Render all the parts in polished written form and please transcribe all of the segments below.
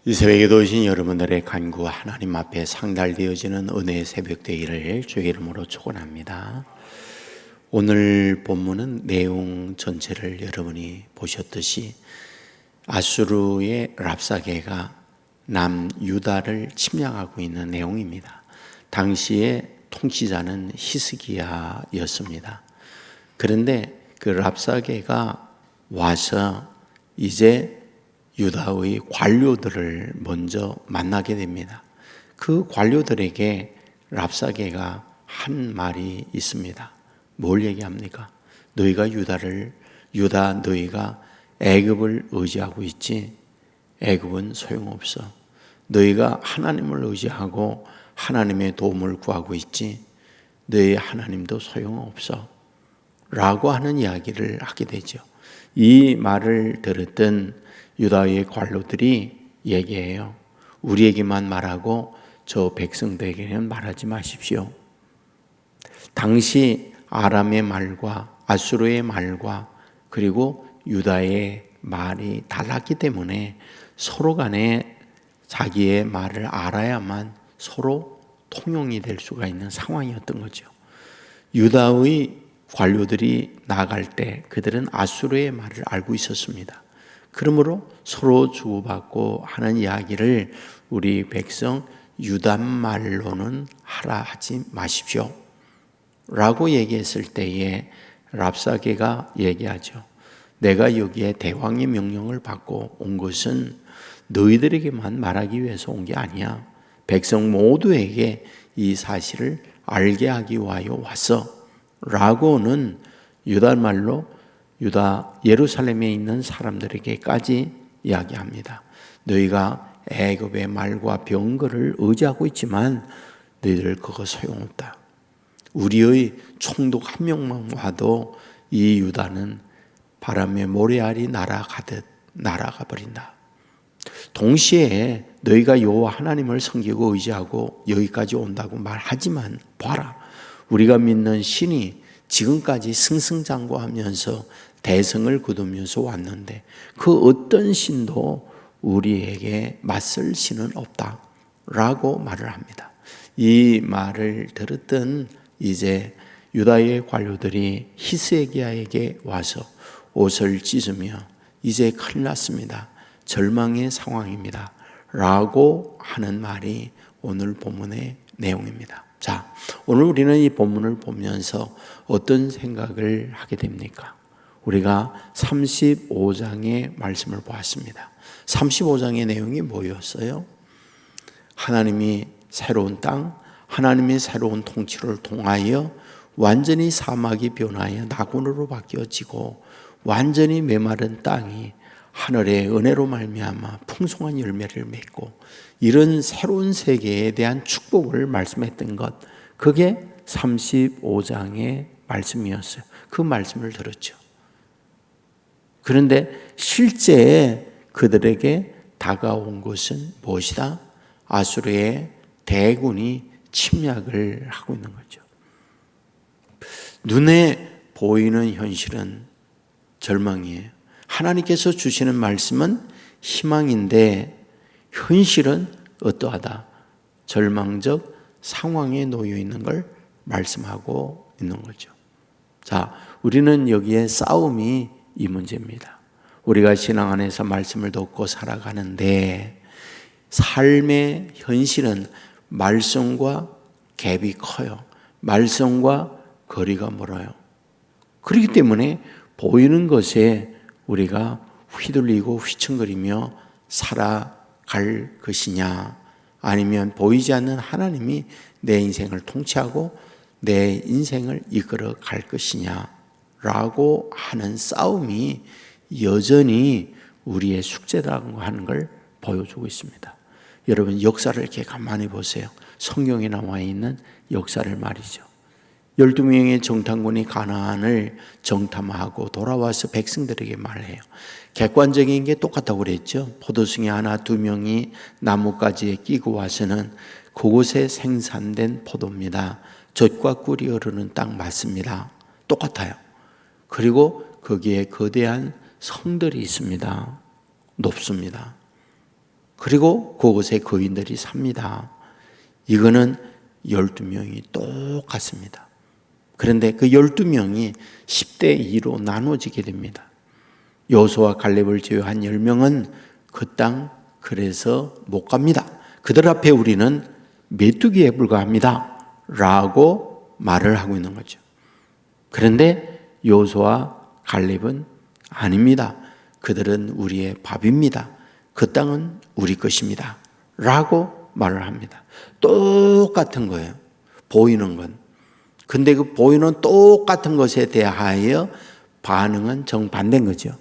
이 새벽에도 오신 여러분들의 간구 하나님 앞에 상달되어지는 은혜의 새벽 되기를 주의 이름으로 축원합니다. 오늘 본문은 내용 전체를 여러분이 보셨듯이 아수르의 랍사게가 남유다를 침략하고 있는 내용입니다. 당시의 통치자는 히스기야였습니다. 그런데 그 랍사게가 와서 이제 유다의 관료들을 먼저 만나게 됩니다. 그 관료들에게 랍사게가 한 말이 있습니다. 뭘 얘기합니까? 유다 너희가 애굽을 의지하고 있지? 애굽은 소용없어. 너희가 하나님을 의지하고 하나님의 도움을 구하고 있지? 너희 하나님도 소용없어. 라고 하는 이야기를 하게 되죠. 이 말을 들었던 유다의 관료들이 얘기해요. 우리에게만 말하고 저 백성들에게는 말하지 마십시오. 당시 아람의 말과 아수르의 말과 그리고 유다의 말이 달랐기 때문에 서로 간에 자기의 말을 알아야만 서로 통용이 될 수가 있는 상황이었던 거죠. 유다의 관료들이 나아갈 때 그들은 아수르의 말을 알고 있었습니다. 그러므로 서로 주고받고 하는 이야기를 우리 백성 유단말로는 하라 하지 마십시오 라고 얘기했을 때에 랍사게가 얘기하죠. 내가 여기에 대왕의 명령을 받고 온 것은 너희들에게만 말하기 위해서 온 게 아니야. 백성 모두에게 이 사실을 알게 하기 위하여 왔어 라고는 유단말로 유다 예루살렘에 있는 사람들에게까지 이야기합니다. 너희가 애굽의 말과 병거를 의지하고 있지만 너희들 그거 소용없다. 우리의 총독 한 명만 와도 이 유다는 바람에 모래알이 날아가듯 날아가 버린다. 동시에 너희가 여호와 하나님을 섬기고 의지하고 여기까지 온다고 말하지만 봐라. 우리가 믿는 신이 지금까지 승승장구하면서 대성을 거두면서 왔는데 그 어떤 신도 우리에게 맞설 신은 없다 라고 말을 합니다. 이 말을 들었던 이제 유다의 관료들이 히스기야에게 와서 옷을 찢으며 이제 큰일 났습니다. 절망의 상황입니다 라고 하는 말이 오늘 본문의 내용입니다. 자, 오늘 우리는 이 본문을 보면서 어떤 생각을 하게 됩니까? 우리가 35장의 말씀을 보았습니다. 35장의 내용이 뭐였어요? 하나님이 새로운 땅, 하나님의 새로운 통치를 통하여 완전히 사막이 변하여 낙원으로 바뀌어지고 완전히 메마른 땅이 하늘의 은혜로 말미암아 풍성한 열매를 맺고 이런 새로운 세계에 대한 축복을 말씀했던 것, 그게 35장의 말씀이었어요. 그 말씀을 들었죠. 그런데 실제 그들에게 다가온 것은 무엇이다? 아수르의 대군이 침략을 하고 있는 거죠. 눈에 보이는 현실은 절망이에요. 하나님께서 주시는 말씀은 희망인데 현실은 어떠하다? 절망적 상황에 놓여 있는 걸 말씀하고 있는 거죠. 자, 우리는 여기에 싸움이 이 문제입니다. 우리가 신앙 안에서 말씀을 듣고 살아가는데 삶의 현실은 말씀과 갭이 커요. 말씀과 거리가 멀어요. 그렇기 때문에 보이는 것에 우리가 휘둘리고 휘청거리며 살아갈 것이냐, 아니면 보이지 않는 하나님이 내 인생을 통치하고 내 인생을 이끌어 갈 것이냐 라고 하는 싸움이 여전히 우리의 숙제라고 하는 걸 보여주고 있습니다. 여러분, 역사를 이렇게 가만히 보세요. 성경에 나와 있는 역사를 말이죠. 12명의 정탐꾼이 가나안을 정탐하고 돌아와서 백성들에게 말해요. 객관적인 게 똑같다고 그랬죠. 포도송이 하나, 두 명이 나뭇가지에 끼고 와서는 그곳에 생산된 포도입니다. 젖과 꿀이 흐르는 땅 맞습니다. 똑같아요. 그리고 거기에 거대한 성들이 있습니다. 높습니다. 그리고 그곳에 거인들이 삽니다. 이거는 12명이 똑같습니다. 그런데 그 12명이 10대 2로 나눠지게 됩니다. 여호수아와 갈렙을 제외한 10명은 그 땅 그래서 못 갑니다. 그들 앞에 우리는 메뚜기에 불과합니다 라고 말을 하고 있는 거죠. 그런데 여호수아와 갈렙은 아닙니다. 그들은 우리의 밥입니다. 그 땅은 우리 것입니다 라고 말을 합니다. 똑같은 거예요. 보이는 건. 근데 그 보이는 똑같은 것에 대하여 반응은 정반대인 거죠.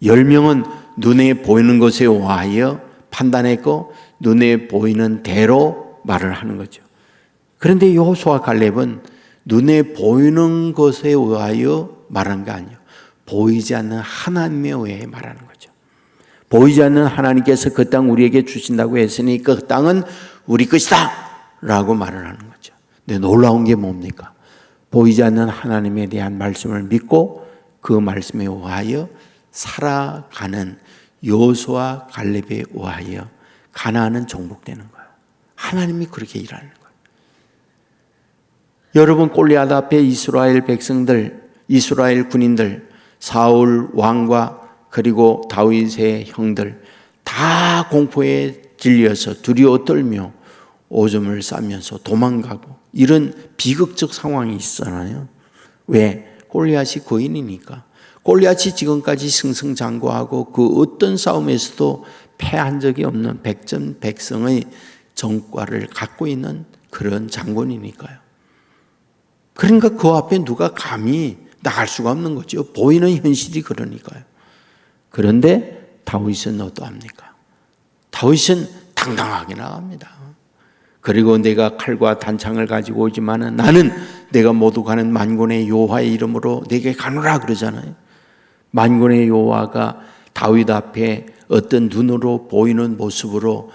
10명은 눈에 보이는 것에 의하여 판단했고 눈에 보이는 대로 말을 하는 거죠. 그런데 여호수아와 갈렙은 눈에 보이는 것에 의하여 말하는 게 아니에요. 보이지 않는 하나님에 의해 말하는 거죠. 보이지 않는 하나님께서 그 땅 우리에게 주신다고 했으니 그 땅은 우리 것이다 라고 말을 하는 거죠. 근데 놀라운 게 뭡니까? 보이지 않는 하나님에 대한 말씀을 믿고 그 말씀에 의하여 살아가는 여호수아와 갈렙에 의하여 가나안은 정복되는 거예요. 하나님이 그렇게 일하는 거예요. 여러분, 골리앗 앞에 이스라엘 백성들, 이스라엘 군인들, 사울 왕과 그리고 다윗의 형들 다 공포에 질려서 두려워 떨며 오줌을 싸면서 도망가고 이런 비극적 상황이 있잖아요. 왜? 골리앗이 거인이니까. 골리앗이 지금까지 승승장구하고 그 어떤 싸움에서도 패한 적이 없는 백전백승의 정과를 갖고 있는 그런 장군이니까요. 그러니까 그 앞에 누가 감히 나갈 수가 없는 거죠. 보이는 현실이 그러니까요. 그런데 다윗은 어떠합니까? 다윗은 당당하게 나갑니다. 그리고 내가 칼과 단창을 가지고 오지만은 나는 내가 모두 가는 만군의 여호와의 이름으로 내게 가노라 그러잖아요. 만군의 여호와가 다윗 앞에 어떤 눈으로 보이는 모습으로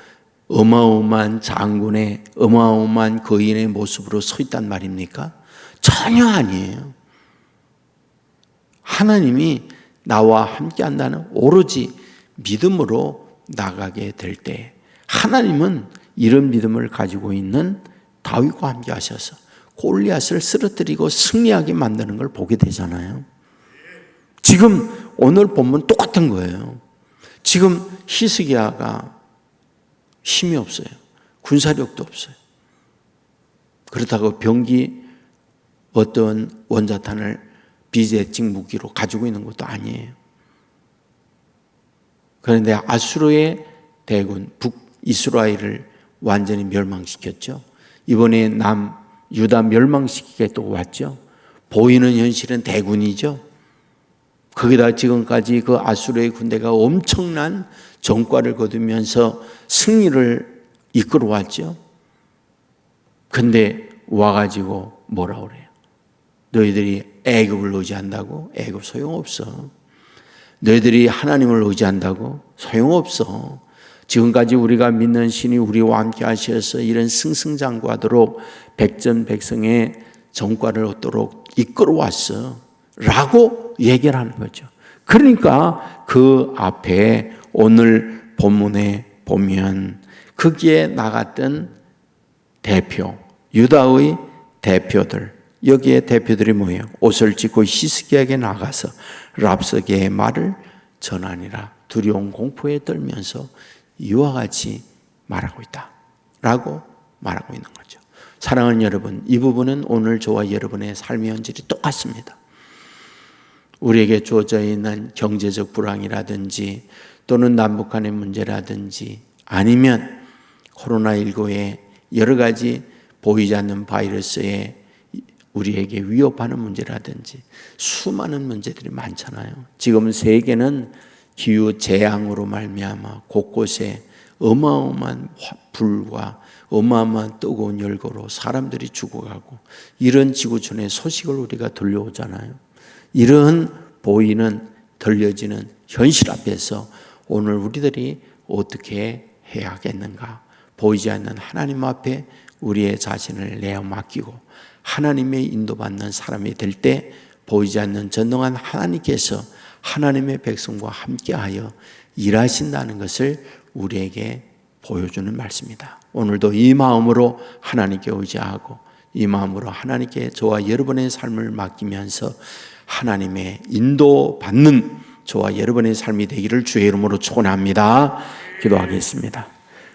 어마어마한 장군의 어마어마한 거인의 모습으로 서 있단 말입니까? 전혀 아니에요. 하나님이 나와 함께 한다는 오로지 믿음으로 나가게 될 때 하나님은 이런 믿음을 가지고 있는 다윗과 함께 하셔서 골리앗을 쓰러뜨리고 승리하게 만드는 걸 보게 되잖아요. 지금 오늘 본문 똑같은 거예요. 지금 히스기야가 힘이 없어요. 군사력도 없어요. 그렇다고 병기 어떤 원자탄을 비제식 무기로 가지고 있는 것도 아니에요. 그런데 아수르의 대군 북이스라엘을 완전히 멸망시켰죠. 이번에 남유다 멸망시키게 또 왔죠. 보이는 현실은 대군이죠. 거기다 지금까지 그 아수르의 군대가 엄청난 전과를 거두면서 승리를 이끌어왔죠. 근데 와가지고 뭐라 그래요? 너희들이 애굽을 의지한다고? 애굽 소용없어. 너희들이 하나님을 의지한다고? 소용없어. 지금까지 우리가 믿는 신이 우리와 함께 하셔서 이런 승승장구하도록 백전백승의 전과를 얻도록 이끌어왔어 라고 얘기를 하는 거죠. 그러니까 그 앞에 오늘 본문에 보면 거기에 나갔던 대표, 유다의 대표들, 여기에 대표들이 뭐예요? 옷을 찢고 히스기야에게 나가서 랍서기의 말을 전하니라. 두려운 공포에 떨면서 이와 같이 말하고 있다 라고 말하고 있는 거죠. 사랑하는 여러분, 이 부분은 오늘 저와 여러분의 삶의 현실이 똑같습니다. 우리에게 주어져 있는 경제적 불황이라든지 또는 남북 간의 문제라든지 아니면 코로나19의 여러 가지 보이지 않는 바이러스에 우리에게 위협하는 문제라든지 수많은 문제들이 많잖아요. 지금 세계는 기후 재앙으로 말미암아 곳곳에 어마어마한 불과 어마어마한 뜨거운 열고로 사람들이 죽어가고 이런 지구촌의 소식을 우리가 들려오잖아요. 이런 보이는 들려지는 현실 앞에서 오늘 우리들이 어떻게 해야겠는가? 보이지 않는 하나님 앞에 우리의 자신을 내어 맡기고 하나님의 인도받는 사람이 될 때 보이지 않는 전능한 하나님께서 하나님의 백성과 함께하여 일하신다는 것을 우리에게 보여주는 말씀이다. 오늘도 이 마음으로 하나님께 의지하고 이 마음으로 하나님께 저와 여러분의 삶을 맡기면서 하나님의 인도받는 저와 여러분의 삶이 되기를 주의 이름으로 축원합니다. 기도하겠습니다.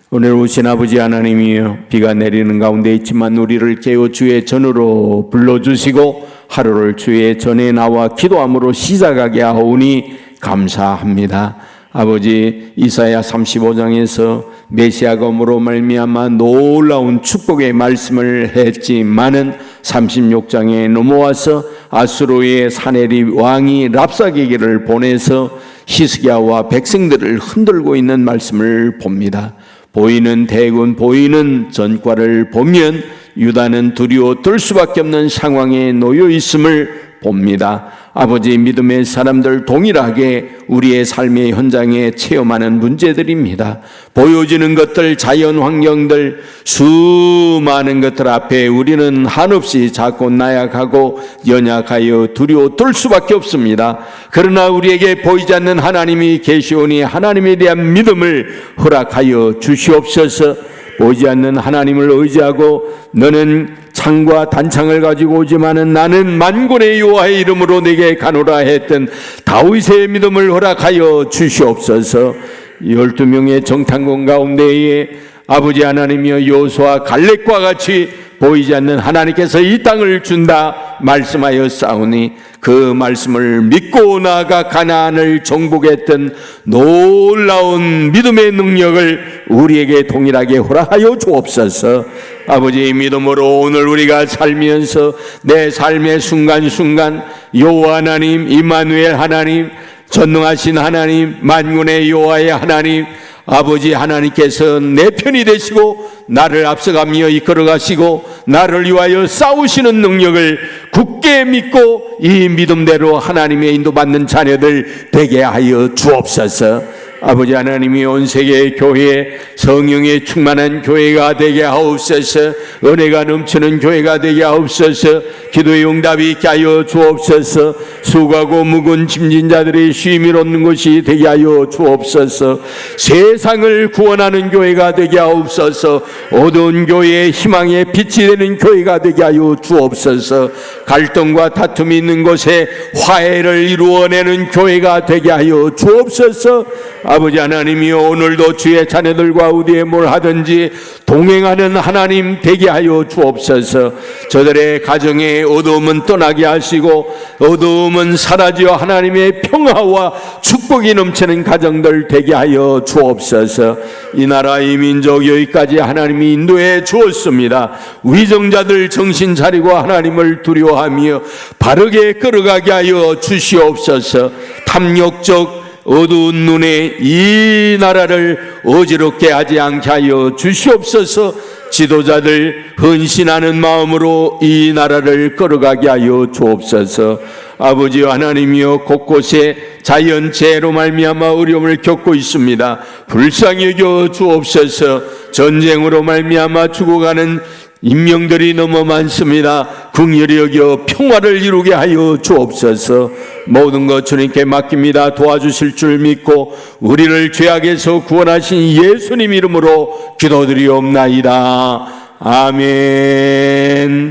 오늘 오신 아버지 하나님이여, 비가 내리는 가운데 있지만 우리를 깨워 주의 전으로 불러주시고 하루를 주의 전에 나와 기도함으로 시작하게 하오니 감사합니다. 아버지, 이사야 35장에서 메시아가 오므로 말미암아 놀라운 축복의 말씀을 했지만은 36장에 넘어와서 아수르의 사네립 왕이 랍사게기를 보내서 히스기야와 백성들을 흔들고 있는 말씀을 봅니다. 보이는 대군, 보이는 전과를 보면 유다는 두려워 떨 수밖에 없는 상황에 놓여 있음을 봅니다. 아버지, 믿음의 사람들 동일하게 우리의 삶의 현장에 체험하는 문제들입니다. 보여지는 것들, 자연 환경들, 수많은 것들 앞에 우리는 한없이 작고 나약하고 연약하여 두려워 떨 수밖에 없습니다. 그러나 우리에게 보이지 않는 하나님이 계시오니 하나님에 대한 믿음을 허락하여 주시옵소서. 보이지 않는 하나님을 의지하고 너는 창과 단창을 가지고 오지만은 나는 만군의 여호와의 이름으로 내게 가노라 했던 다윗의 믿음을 허락하여 주시옵소서. 12명의 정탐꾼 가운데에 아버지 하나님이여, 여호수아 갈렙과 같이 보이지 않는 하나님께서 이 땅을 준다 말씀하여 싸우니 그 말씀을 믿고 나아가 가나안을 정복했던 놀라운 믿음의 능력을 우리에게 동일하게 허락하여 주옵소서. 아버지, 믿음으로 오늘 우리가 살면서 내 삶의 순간순간 여호와 하나님, 임마누엘 하나님, 전능하신 하나님, 만군의 여호와의 하나님, 아버지 하나님께서 내 편이 되시고 나를 앞서가며 이끌어 가시고 나를 위하여 싸우시는 능력을 굳게 믿고 이 믿음대로 하나님의 인도받는 자녀들 되게 하여 주옵소서. 아버지 하나님이 온 세계 교회, 성령의 충만한 교회가 되게 하옵소서. 은혜가 넘치는 교회가 되게 하옵소서. 기도의 응답이 있게 하여 주옵소서. 수고하고 묵은 짐진 자들의 쉼을 얻는 것이 되게 하여 주옵소서. 세상을 구원하는 교회가 되게 하옵소서. 어두운 교회의 희망의 빛이 되는 교회가 되게 하여 주옵소서. 갈등과 다툼이 있는 곳에 화해를 이루어내는 교회가 되게 하여 주옵소서. 아버지 하나님이여, 오늘도 주의 자녀들과 어디에 뭘 하든지 동행하는 하나님 되게 하여 주옵소서. 저들의 가정에 어두움은 떠나게 하시고 어두움은 사라지어 하나님의 평화와 축복이 넘치는 가정들 되게 하여 주옵소서. 이 나라 이 민족 여기까지 하나님이 인도해 주었습니다. 위정자들 정신 차리고 하나님을 두려워하며 바르게 끌어가게 하여 주시옵소서. 탐욕적 어두운 눈에 이 나라를 어지럽게 하지 않게 하여 주시옵소서. 지도자들 헌신하는 마음으로 이 나라를 끌어가게 하여 주옵소서. 아버지 하나님이여, 곳곳에 자연재해로 말미암아 어려움을 겪고 있습니다. 불쌍히 여겨 주옵소서. 전쟁으로 말미암아 죽어가는 인명들이 너무 많습니다. 긍휼히 여겨 평화를 이루게 하여 주옵소서. 모든 것 주님께 맡깁니다. 도와주실 줄 믿고 우리를 죄악에서 구원하신 예수님 이름으로 기도드리옵나이다. 아멘.